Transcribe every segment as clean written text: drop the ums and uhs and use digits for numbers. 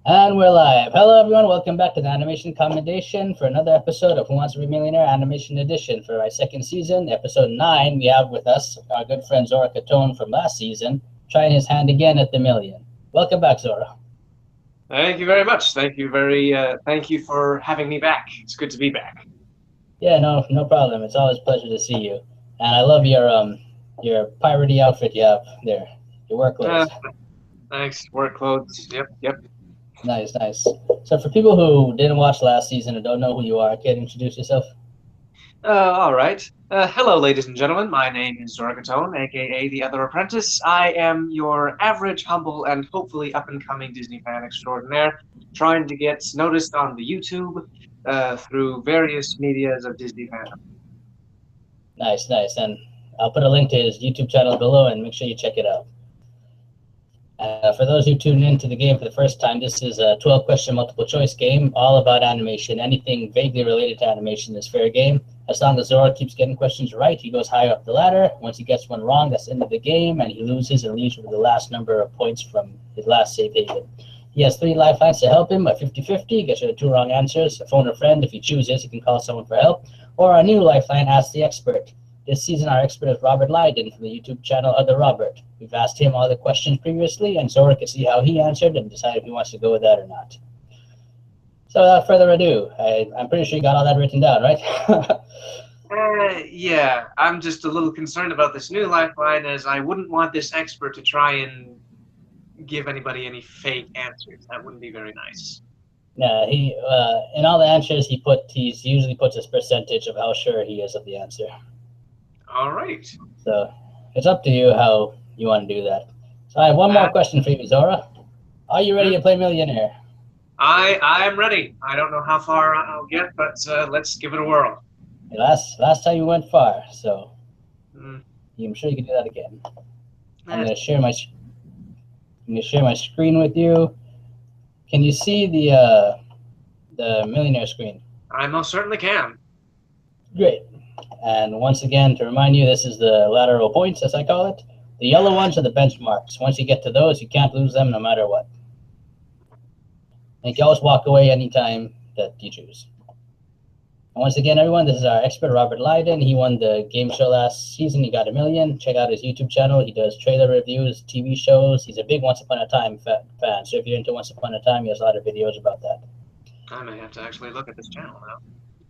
And we're live. Hello, everyone. Welcome back to the Animation Commendation for another episode of Who Wants to Be a Millionaire Animation Edition. For our second season, episode 9, we have with us our good friend Zora Catone from last season, trying his hand again at the million. Welcome back, Zora. Thank you very much. Thank you for having me back. It's good to be back. Yeah, no problem. It's always a pleasure to see you. And I love your piratey outfit you have there. Your work clothes. Thanks. Work clothes. Yep. Nice. So for people who didn't watch last season and don't know who you are, can you introduce yourself? All right. Hello, ladies and gentlemen. My name is Zora Catone, aka the Other Apprentice. I am your average, humble, and hopefully up-and-coming Disney fan extraordinaire, trying to get noticed on the YouTube through various medias of Disney fandom. Nice. And I'll put a link to his YouTube channel below and make sure you check it out. For those who tune into the game for the first time, this is a 12-question multiple-choice game all about animation. Anything vaguely related to animation is fair game. As long as Zora keeps getting questions right, he goes higher up the ladder. Once he gets one wrong, that's the end of the game, and he loses and leaves with the last number of points from his last save haven. He has 3 lifelines to help him, a 50-50, gets rid of 2 wrong answers, a phone a friend if he chooses, he can call someone for help, or a new lifeline, Ask the Expert. This season, our expert is Robert Lydon from the YouTube channel Other Robert. We've asked him all the questions previously, and Zora can see how he answered and decide if he wants to go with that or not. So without further ado, I'm pretty sure you got all that written down, right? Yeah. I'm just a little concerned about this new lifeline, as I wouldn't want this expert to try and give anybody any fake answers. That wouldn't be very nice. Yeah, he in all the answers he usually puts his percentage of how sure he is of the answer. All right. So it's up to you how you want to do that. So I have one more question for you, Zora. Are you ready to play Millionaire? I'm ready. I don't know how far I'll get, but let's give it a whirl. Last time you went far, so I'm sure you can do that again. I'm gonna share my screen with you. Can you see the Millionaire screen? I most certainly can. Great. And once again, to remind you, this is the lateral points, as I call it. The yellow ones are the benchmarks. Once you get to those, you can't lose them no matter what. And you can always walk away anytime that you choose. And once again, everyone, this is our expert, Robert Lydon. He won the game show last season. He got $1 million. Check out his YouTube channel. He does trailer reviews, TV shows. He's a big Once Upon a Time fan. So if you're into Once Upon a Time, he has a lot of videos about that. I may have to actually look at this channel now.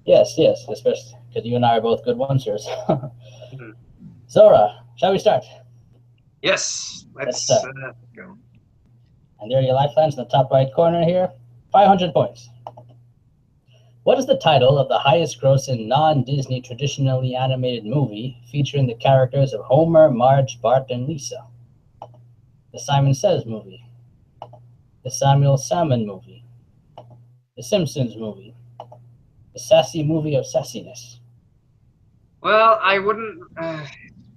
Yes, especially because you and I are both good oneers. Zora, shall we start? Yes, let's go. And there are your lifelines in the top right corner here. 500 points. What is the title of the highest grossing non-Disney traditionally animated movie featuring the characters of Homer, Marge, Bart, and Lisa? The Simon Says movie. The Samuel Salmon movie. The Simpsons movie. The Sassy Movie of Sassiness. Well, I wouldn't...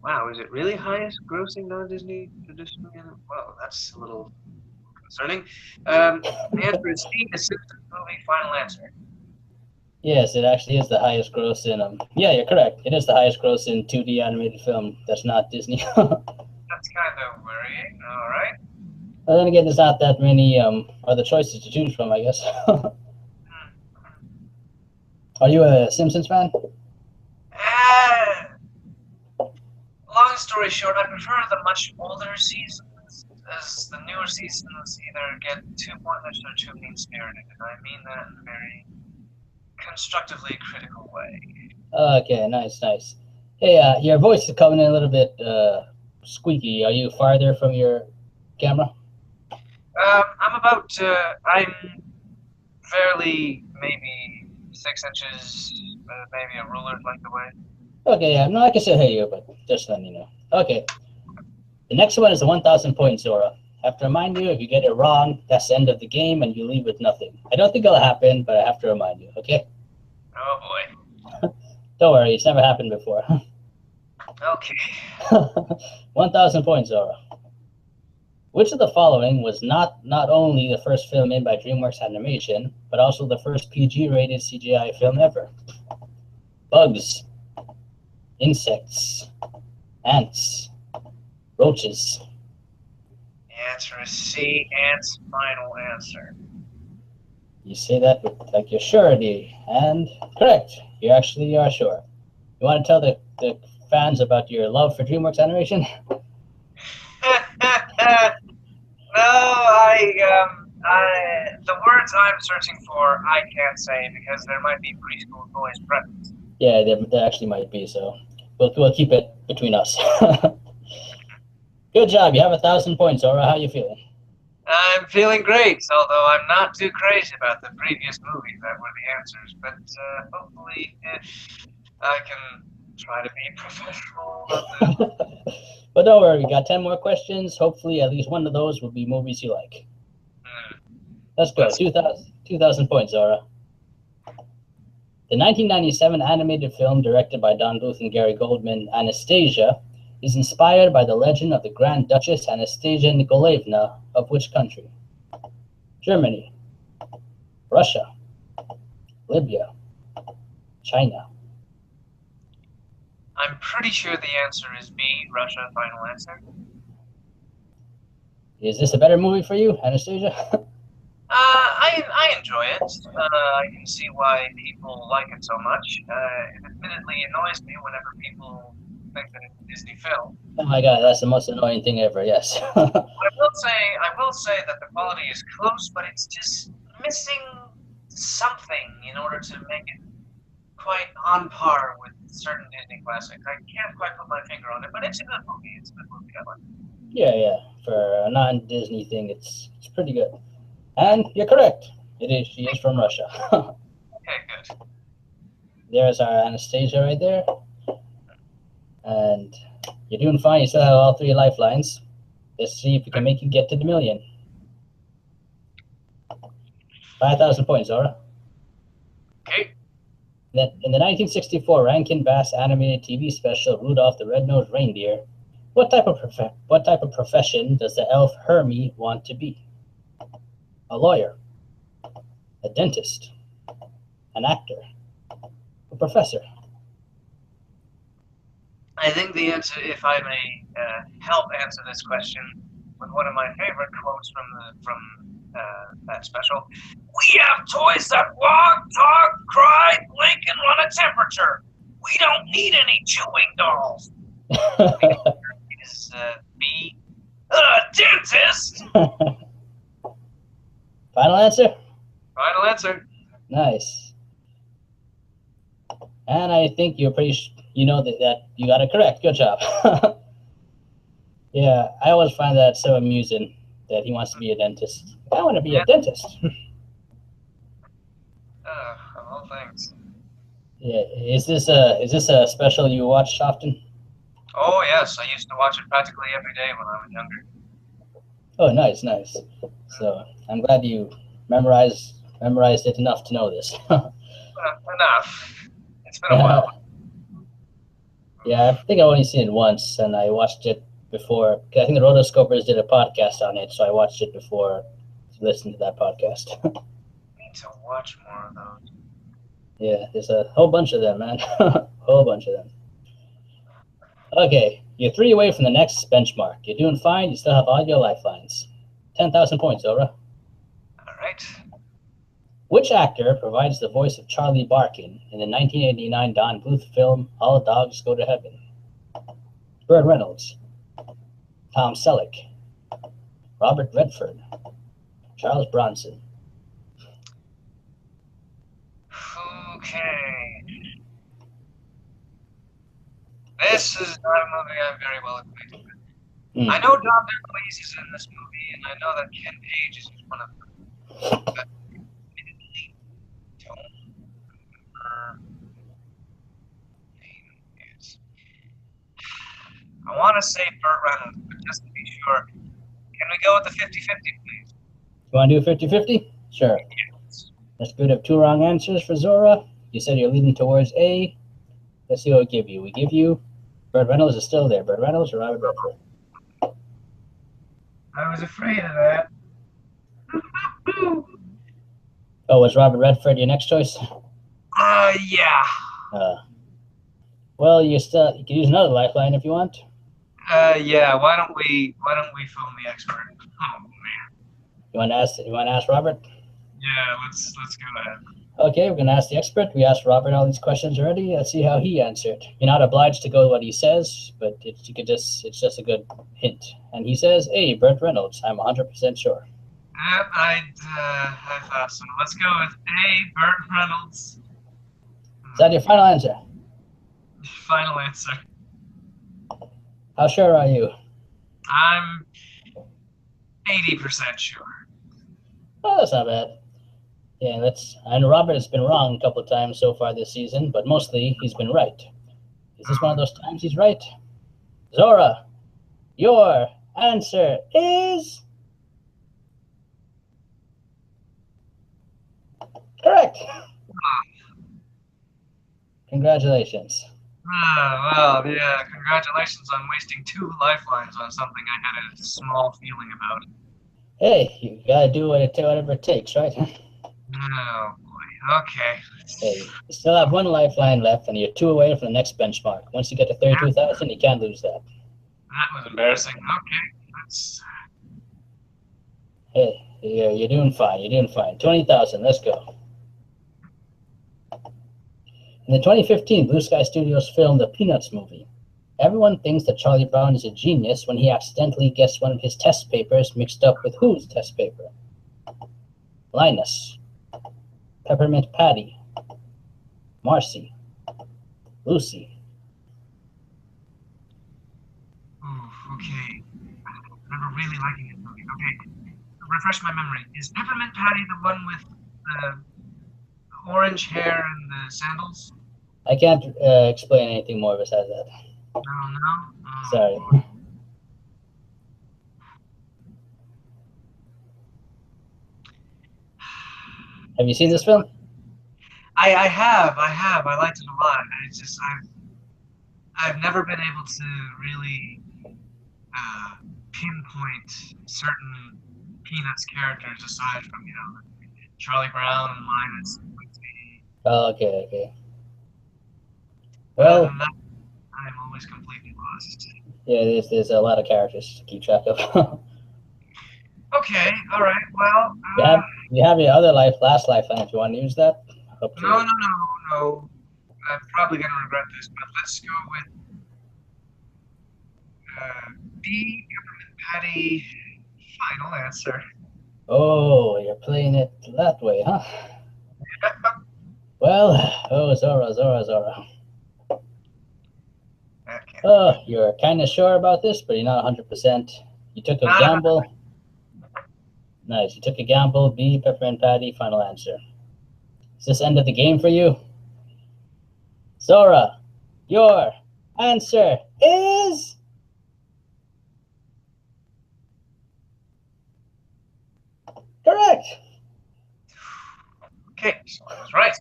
wow, is it really highest grossing non-Disney traditionally? Well, that's a little concerning. The answer is C, the Simpsons movie. Final answer. Yes, it actually is the highest gross in yeah, you're correct. It is the highest gross in 2D animated film that's not Disney. That's kind of worrying. All right. But then again, there's not that many other choices to choose from, I guess. Are you a Simpsons fan? Long story short, I prefer the much older seasons, as the newer seasons either get too pointless or too mean-spirited, and I mean that in a very constructively critical way. Okay, nice. Hey, your voice is coming in a little bit squeaky. Are you farther from your camera? I'm fairly maybe 6 inches, maybe a ruler's length away. Okay, yeah, no, I can still hear you, but just letting you know. Okay, the next one is the 1,000 points, Zora. I have to remind you, if you get it wrong, that's the end of the game and you leave with nothing. I don't think it'll happen, but I have to remind you, okay? Oh boy. Don't worry, it's never happened before. Okay. 1,000 points, Zora. Which of the following was not only the first film made by DreamWorks Animation, but also the first PG-rated CGI film ever? Bugs, insects, ants, roaches. The answer is C, ants. Final answer. You say that with like your surety, and correct. You actually are sure. You want to tell the fans about your love for DreamWorks Animation? No, the words I'm searching for, I can't say because there might be preschool boys present. Yeah, there actually might be. So we'll keep it between us. Good job. You have 1,000 points, Zora. How you feeling? I'm feeling great, although I'm not too crazy about the previous movies that were the answers. But hopefully, if I can try to be professional about this. But don't worry, we got 10 more questions. Hopefully, at least one of those will be movies you like. Let's go. 2,000 points, Zora. The 1997 animated film directed by Don Bluth and Gary Goldman, Anastasia, is inspired by the legend of the Grand Duchess Anastasia Nikolaevna of which country? Germany, Russia, Libya, China. I'm pretty sure the answer is B, Russia. Final answer. Is this a better movie for you, Anastasia? I enjoy it. I can see why people like it so much. It admittedly annoys me whenever people think that it's a Disney film. Oh my god, that's the most annoying thing ever, yes. I will say that the quality is close, but it's just missing something in order to make it quite on par with certain Disney classics. I can't quite put my finger on it, but it's a good movie. It's a good movie. I like it. Yeah. For a non-Disney thing, it's pretty good. And you're correct. She is from Russia. Okay, good. There's our Anastasia right there. And you're doing fine. You still have all 3 lifelines. Let's see if we can make you get to the million. 5,000 points, Zora. Okay. In the 1964 Rankin Bass animated TV special Rudolph the Red-Nosed Reindeer, what type of profession does the elf Hermie want to be? A lawyer, a dentist, an actor, a professor. I think the answer, if I may help answer this question with one of my favorite quotes from that special, "We have toys that walk, talk, cry, blink, and run a temperature. We don't need any chewing dolls." Is B, a dentist? Final answer? Final answer. Nice. And I think you're you know that you got it correct. Good job. Yeah, I always find that so amusing that he wants to be a dentist. I want to be a dentist. Of all things. Yeah, is this a special you watch often? Oh yes, I used to watch it practically every day when I was younger. Oh, nice. So I'm glad you memorized it enough to know this. Enough. It's been a while. Yeah, I think I've only seen it once, and I watched it before. I think the Rotoscopers did a podcast on it, so I watched it before to listen to that podcast. I need to watch more of those. Yeah, there's a whole bunch of them, man. Whole bunch of them. Okay, you're 3 away from the next benchmark. You're doing fine. You still have all your lifelines. 10,000 points, Zora. All right. Which actor provides the voice of Charlie Barkin in the 1989 Don Bluth film All Dogs Go to Heaven? Burt Reynolds, Tom Selleck, Robert Redford, Charles Bronson. Okay. This is not a movie I'm very well acquainted with. I know Dom DeLuise is in this movie, and I know that Ken Page is one of them. But admittedly, don't remember who name is. I want to say Burt Reynolds, but just to be sure, can we go with the 50-50, please? You want to do 50-50? Sure. Yes. That's good. Have 2 wrong answers for Zora. You said you're leaning towards A. Let's see what we give you. We give you Burt Reynolds is still there. Burt Reynolds or Robert Redford? I was afraid of that. Oh, was Robert Redford your next choice? Yeah. Well, you can use another lifeline if you want. Yeah. Why don't we phone the expert? Oh man. You want to ask Robert? Yeah, let's go ahead. Okay, we're gonna ask the expert. We asked Robert all these questions already. Let's see how he answered. You're not obliged to go with what he says, but it's just a good hint. And he says, "Hey, Burt Reynolds. I'm 100% sure." I thought so. Let's go with A. Burt Reynolds. Is that your final answer? Final answer. How sure are you? I'm 80% sure. Oh, that's not bad. Yeah, I know Robert has been wrong a couple of times so far this season, but mostly he's been right. Is this one of those times he's right? Zora, your answer is correct. Congratulations. Well, yeah, congratulations on wasting 2 lifelines on something I had a small feeling about. Hey, you gotta do whatever it takes, right? Oh, boy. Okay. Hey, you still have 1 lifeline left, and you're 2 away from the next benchmark. Once you get to 32,000, you can't lose that. That was embarrassing. Okay, let's... Hey, you're doing fine. You're doing fine. 20,000, let's go. In the 2015 Blue Sky Studios film The Peanuts movie, everyone thinks that Charlie Brown is a genius when he accidentally gets one of his test papers mixed up with whose test paper? Linus, Peppermint Patty, Marcy, Lucy. Ooh, okay. I remember really liking this movie. Okay, refresh my memory. Is Peppermint Patty the one with the orange hair and the sandals? I can't explain anything more besides that. No, no? Oh, Sorry. boy. Have you seen this film? I have. I liked it a lot. It's just I've never been able to really pinpoint certain Peanuts characters aside from Charlie Brown and Linus. Oh, okay, okay. Other Well, than that, I'm always completely lost. yeah, there's a lot of characters to keep track of. Okay, all right. Well, You have your other last lifeline if you want to use that. Up to no, you. no. I'm probably gonna regret this, but let's go with B. Peppermint Patty. Final answer. Oh, you're playing it that way, huh? Well, oh, Zora. Oh, you're kind of sure about this, but you're not 100%. You took a gamble. Nice. You took a gamble. B, Peppermint Patty. Final answer. Is this end of the game for you? Zora, your answer is correct. Okay, so I was right.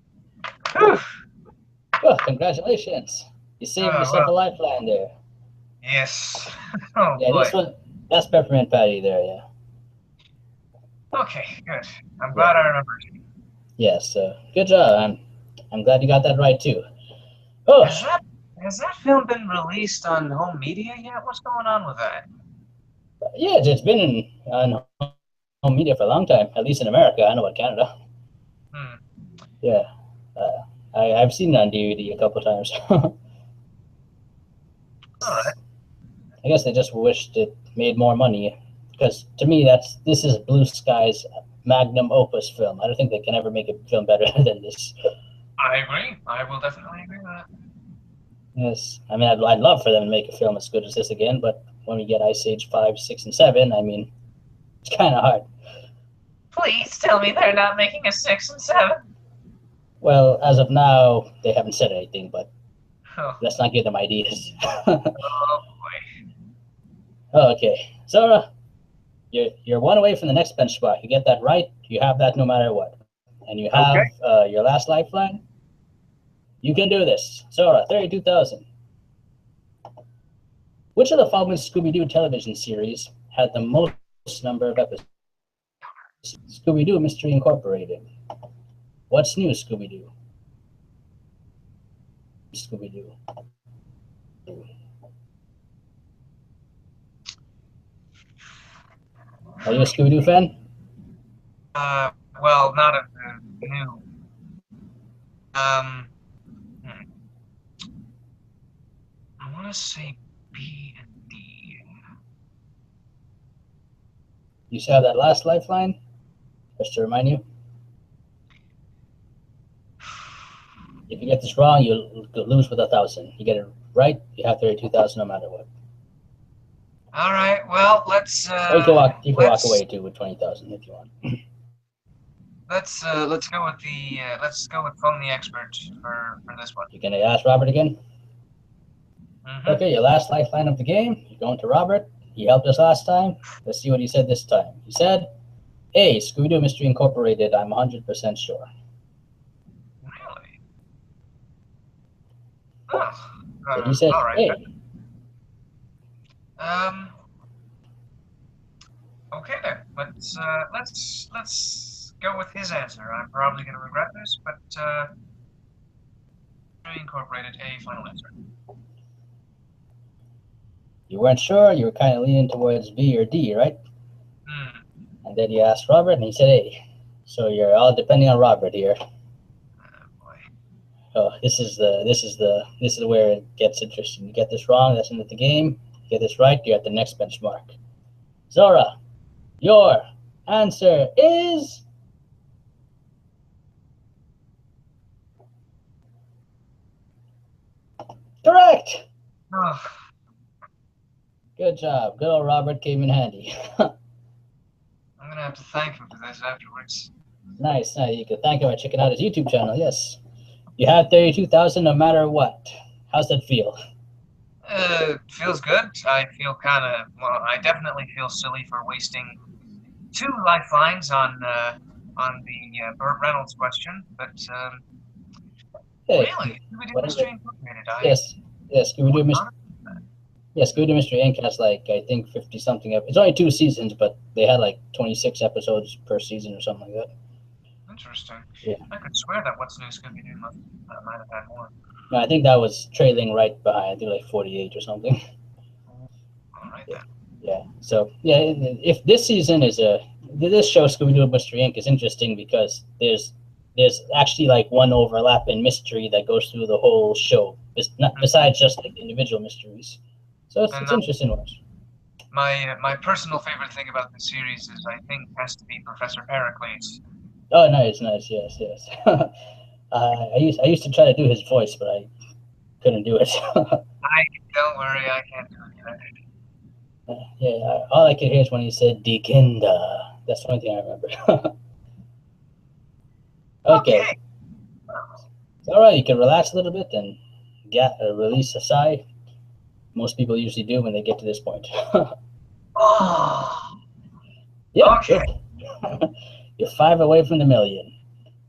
Whew. Well, congratulations. You saved yourself a lifeline there. Yes. Oh, yeah, boy. this one, that's Peppermint Patty there, yeah. Okay, good. I'm glad I remembered. Yes, good job. I'm glad you got that right too. Oh, has that film been released on home media yet? What's going on with that? yeah, it's been on home media for a long time, at least in America. I don't know about Canada. Yeah, I've seen it on DVD a couple times. All right. I guess they just wished it made more money, because to me, this is Blue Sky's magnum opus film. I don't think they can ever make a film better than this. I agree. I will definitely agree with that. Yes, I mean, I'd love for them to make a film as good as this again, but when we get Ice Age 5, 6, and 7, I mean, it's kind of hard. Please tell me they're not making a 6 and 7. Well, as of now, they haven't said anything, but let's not give them ideas. Oh, boy. Okay, Zora, you're 1 away from the next benchmark. You get that right, you have that no matter what. And you have your last lifeline. You can do this. Zora, 32,000. Which of the following Scooby-Doo television series had the most number of episodes? Scooby-Doo Mystery Incorporated. What's New, Scooby-Doo? Scooby-Doo. Are you a Scooby-Doo fan? Well, not of the new. I want to say B and D. You still have that last lifeline? Just to remind you. If you get this wrong, you'll lose with 1,000. You get it right, you have 32,000 no matter what. All right. Well, let's. Or you can walk away too with 20,000 if you want. Let's go with the phone the expert for this one. You gonna ask Robert again? Mm-hmm. Okay, your last lifeline of the game. You're going to Robert. He helped us last time. Let's see what he said this time. He said, "A, Scooby-Doo Mystery Incorporated. I'm 100% sure." Really? Oh. So he said, all right. "A." Okay then. Let's go with his answer. I'm probably going to regret this, but Incorporated a final answer. You weren't sure. You were kind of leaning towards B or D, right? And then you asked Robert, and he said A. So you're all depending on Robert here. Boy. Oh, this is where it gets interesting. You get this wrong, that's the end of the game. You get this right, you're at the next benchmark. Zora, your answer is correct. Oh. Good job. Good old Robert came in handy. I'm gonna have to thank him for this afterwards. Nice. You can thank him by checking out his YouTube channel. Yes. You have 32,000 no matter what. How's that feel? Feels good. I feel I definitely feel silly for wasting 2 lifelines on the Burt Reynolds question, but Hey, really, Scooby-Doo Mystery Incorporated. Yes, Scooby-Doo Mystery. Yeah, Scooby-Doo Mystery Inc. has I think 50-something episodes. It's only 2 seasons, but they had 26 episodes per season or something like that. Interesting. Yeah. I could swear that What's New Scooby-Doo might have had more. No, I think that was trailing right behind. I think 48 or something. All right then. Yeah. So yeah, if this season is this show Scooby-Doo Mystery Inc. is interesting because there's actually one overlap in mystery that goes through the whole show. It's not besides just individual mysteries. So it's interesting to watch. My personal favorite thing about the series is I think has to be Professor Pericles. Oh, nice, yes. I used to try to do his voice, but I couldn't do it. Don't worry, I can't do it either. Yeah, all I could hear is when he said "Dekinda." That's the only thing I remember. Okay. All right, you can relax a little bit and release a sigh. Most people usually do when they get to this point. Oh. Yeah. Okay. You're 5 away from the million.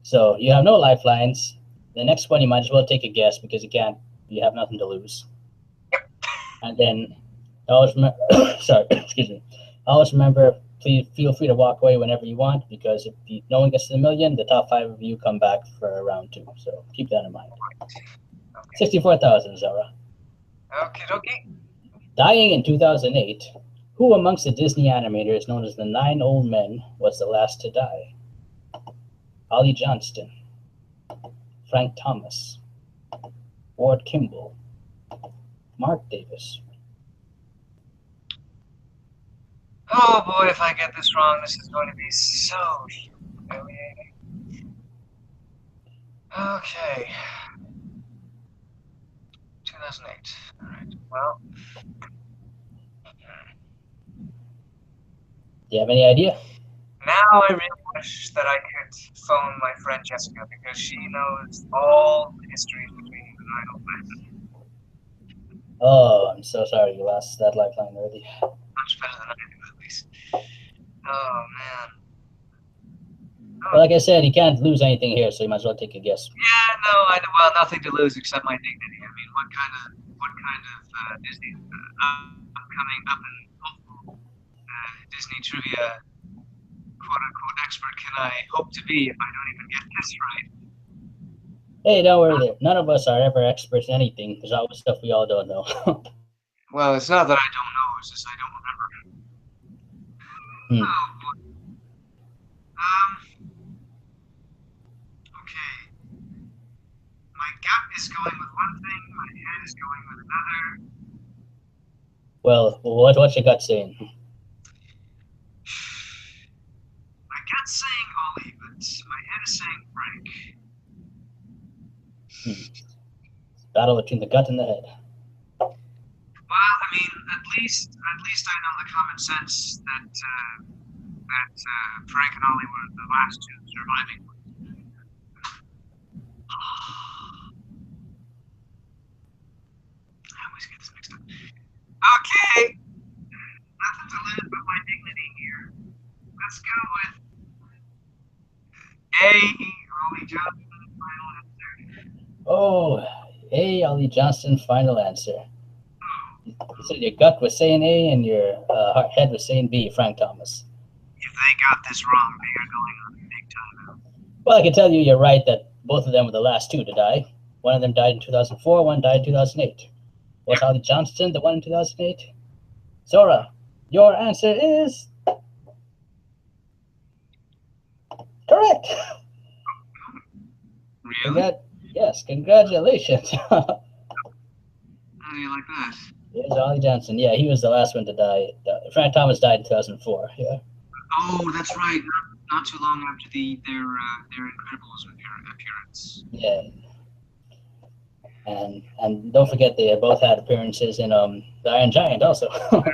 So you have no lifelines. The next one you might as well take a guess because you have nothing to lose. And then always remember, excuse me. Always remember, please feel free to walk away whenever you want because if no one gets to the million, the top 5 of you come back for round 2. So keep that in mind. Okay. 64,000, Zora. Okay. Dying in 2008, who amongst the Disney animators known as the 9 Old Men was the last to die? Ollie Johnston, Frank Thomas, Ward Kimball, Mark Davis. Oh boy, if I get this wrong, this is going to be so humiliating. Okay. 2008. All right. Well. Do you have any idea? Now I really wish that I could phone my friend Jessica because she knows all the histories between the 9 Old Men. Oh, I'm so sorry you lost that lifeline already. Much better than I do, at least. Oh, man. Well, like I said, you can't lose anything here, so you might as well take a guess. Yeah, no, well, nothing to lose except my dignity. I mean, what kind of Disney upcoming up and hopeful Disney trivia quote-unquote expert can I hope to be if I don't even get this right? Hey, don't worry. None of us are ever experts in anything. There's always stuff we all don't know. Well, it's not that I don't know, it's just I don't remember. Oh, boy. gut is going with one thing, my head is going with another. Well, what's your gut saying? My gut's saying Ollie, but my head is saying Frank. Battle between the gut and the head. Well, I mean, at least I know the common sense that Frank and Ollie were the last two surviving. I always get this mixed up. Okay, nothing to lose but my dignity here. Let's go with A. Ollie Johnson. Final answer. Oh, A. Ollie Johnston, final answer. You said your gut was saying A and your head was saying B, Frank Thomas. If they got this wrong, they are going on a big timeout. Well, I can tell you you're right that both of them were the last two to die. One of them died in 2004, one died in 2008. Was Ollie Johnston the one in 2008? Zora, your answer is correct. Really? Yes, congratulations. How do you like that? Here's Ollie Johnston. Yeah, he was the last one to die. Frank Thomas died in 2004. Yeah. Oh, that's right. Not too long after their Incredibles appearance. Yeah. And don't forget they both had appearances in the Iron Giant also. Well,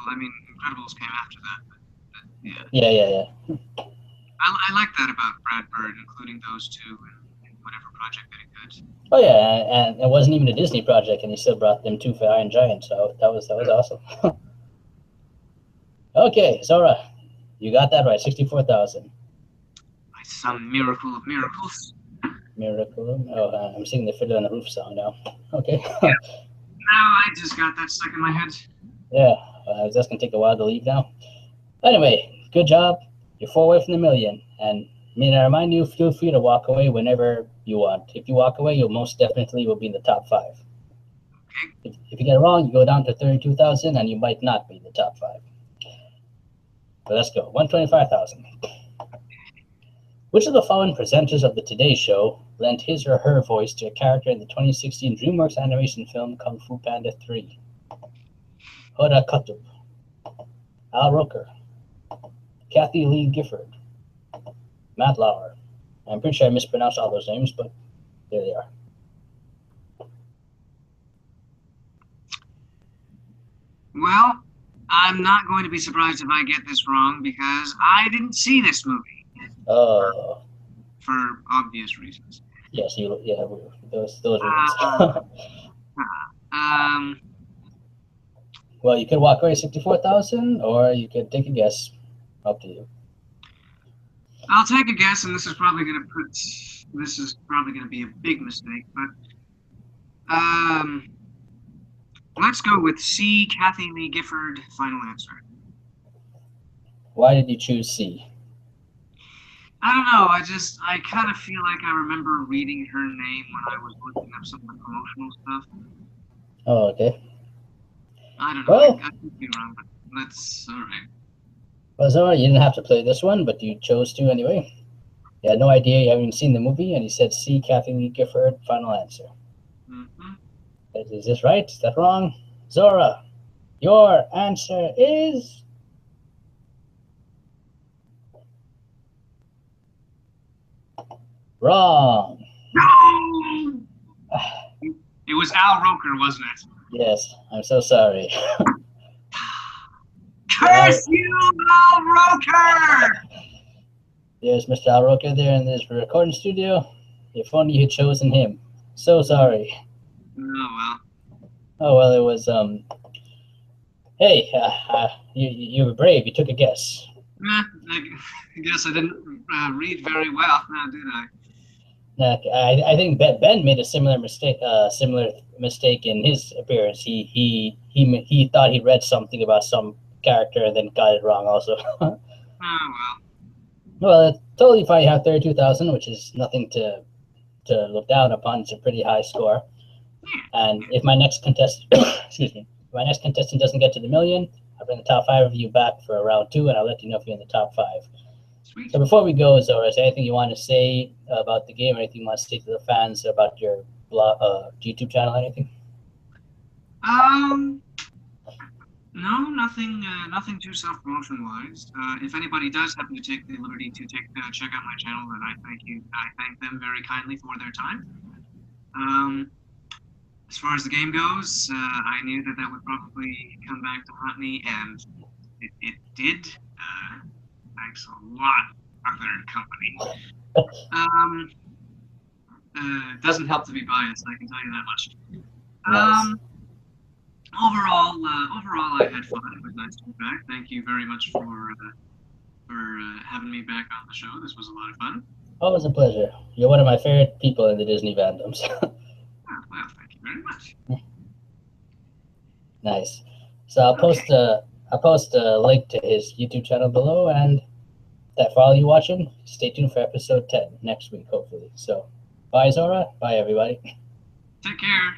I mean, Incredibles came after that, but yeah. Yeah. I like that about Brad Bird, including those two in whatever project that he could. Oh yeah, and it wasn't even a Disney project, and he still brought them two for Iron Giant, so that was awesome. Okay, Zora, you got that right, 64,000. By some miracle of miracles. Miracle. Oh, I'm singing the Fiddler on the Roof song now. Okay. Yeah. Now I just got that stuck in my head. Yeah, that's gonna take a while to leave now. Anyway, good job. You're 4 away from the million, and may I remind you, feel free to walk away whenever you want. If you walk away, you'll most definitely will be in the top 5. Okay. If you get it wrong, you go down to 32,000, and you might not be in the top 5. So let's go. 125,000. Which of the following presenters of the Today Show lent his or her voice to a character in the 2016 DreamWorks animation film Kung Fu Panda 3? Hoda Kotb, Al Roker, Kathy Lee Gifford, Matt Lauer. I'm pretty sure I mispronounced all those names, but there they are. Well, I'm not going to be surprised if I get this wrong because I didn't see this movie. Oh. For obvious reasons. Yes, those reasons. Well, you could walk away 64,000, or you could take a guess. Up to you. I'll take a guess, and this is probably going to be a big mistake, but let's go with C. Kathy Lee Gifford. Final answer. Why did you choose C? I don't know. I kind of feel like I remember reading her name when I was looking up some of the promotional stuff. Oh, okay. I don't know. Well, I could be wrong, but that's all right. Well, Zora, you didn't have to play this one, but you chose to anyway. You had no idea, you haven't even seen the movie, and you said C. Kathy Lee Gifford. Final answer. Mm-hmm. Is this right? Is that wrong? Zora, your answer is wrong. No! It was Al Roker, wasn't it? Yes, I'm so sorry. Curse you, Al Roker! There's Mr. Al Roker there in this recording studio. If only you had chosen him. So sorry. Oh, Oh, well, it was, hey, you were brave. You took a guess. well. I guess I didn't read very well, now did I? I think Ben made a similar mistake in his appearance. He thought he read something about some character and then got it wrong also. Oh, well. Well, it's totally fine. You have 32,000, which is nothing to look down upon. It's a pretty high score. And if my next contestant, excuse me, if my next contestant doesn't get to the million, I'll bring the top 5 of you back for round 2, and I'll let you know if you're in the top 5. Sweet. Sweet. So before we go, Zora, is there anything you want to say about the game, or anything you want to say to the fans about your blog, YouTube channel, anything? No, nothing. Nothing too self-promotion wise. If anybody does happen to take the liberty to check out my channel, then I thank them very kindly for their time. As far as the game goes, I knew that would probably come back to haunt me, and it did. Thanks a lot, other company. Doesn't help to be biased, I can tell you that much. Nice. Overall, I had fun. It was nice to be back. Thank you very much for having me back on the show. This was a lot of fun. Always a pleasure. You're one of my favorite people in the Disney fandom. So. Well, thank you very much. Nice. So I'll post a link to his YouTube channel below, and that for all you watching, stay tuned for episode 10 next week, hopefully. So, bye Zora. Bye everybody. Take care.